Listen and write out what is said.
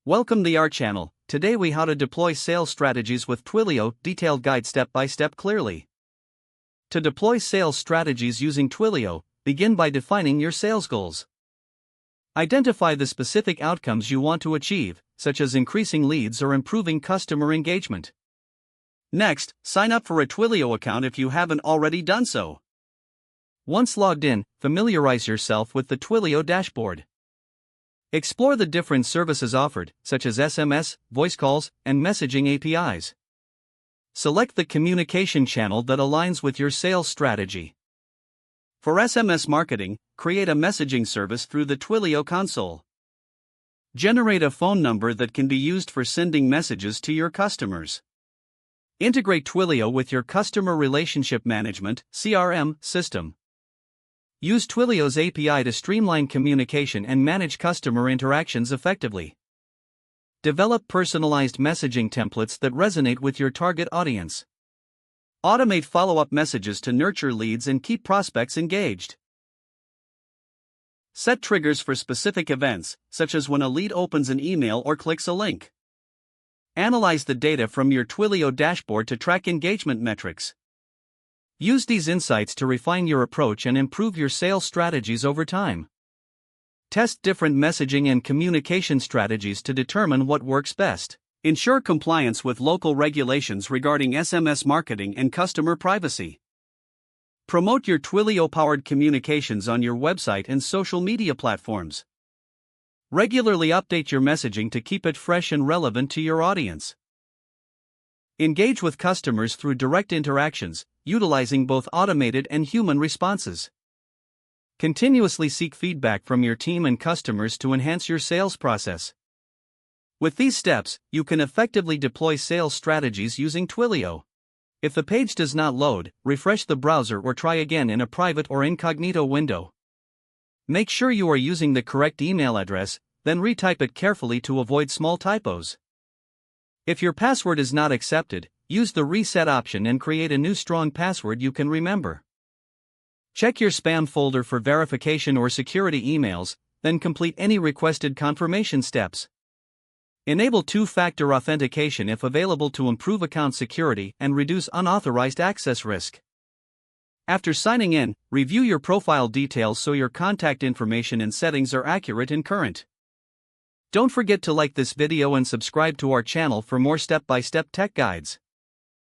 Welcome to our channel. Today we how to deploy sales strategies with Twilio, detailed guide step by step clearly. To deploy sales strategies using Twilio, begin by defining your sales goals. Identify the specific outcomes you want to achieve, such as increasing leads or improving customer engagement. Next, sign up for a Twilio account if you haven't already done so. Once logged in, familiarize yourself with the Twilio dashboard. Explore the different services offered, such as SMS, voice calls, and messaging APIs. Select the communication channel that aligns with your sales strategy. For SMS marketing, create a messaging service through the Twilio console. Generate a phone number that can be used for sending messages to your customers. Integrate Twilio with your Customer Relationship Management (CRM) system. Use Twilio's API to streamline communication and manage customer interactions effectively. Develop personalized messaging templates that resonate with your target audience. Automate follow-up messages to nurture leads and keep prospects engaged. Set triggers for specific events, such as when a lead opens an email or clicks a link. Analyze the data from your Twilio dashboard to track engagement metrics. Use these insights to refine your approach and improve your sales strategies over time. Test different messaging and communication strategies to determine what works best. Ensure compliance with local regulations regarding SMS marketing and customer privacy. Promote your Twilio-powered communications on your website and social media platforms. Regularly update your messaging to keep it fresh and relevant to your audience. Engage with customers through direct interactions, utilizing both automated and human responses. Continuously seek feedback from your team and customers to enhance your sales process. With these steps, you can effectively deploy sales strategies using Twilio. If the page does not load, refresh the browser or try again in a private or incognito window. Make sure you are using the correct email address, then retype it carefully to avoid small typos. If your password is not accepted, use the reset option and create a new strong password you can remember. Check your spam folder for verification or security emails, then complete any requested confirmation steps. Enable two-factor authentication if available to improve account security and reduce unauthorized access risk. After signing in, review your profile details so your contact information and settings are accurate and current. Don't forget to like this video and subscribe to our channel for more step-by-step tech guides.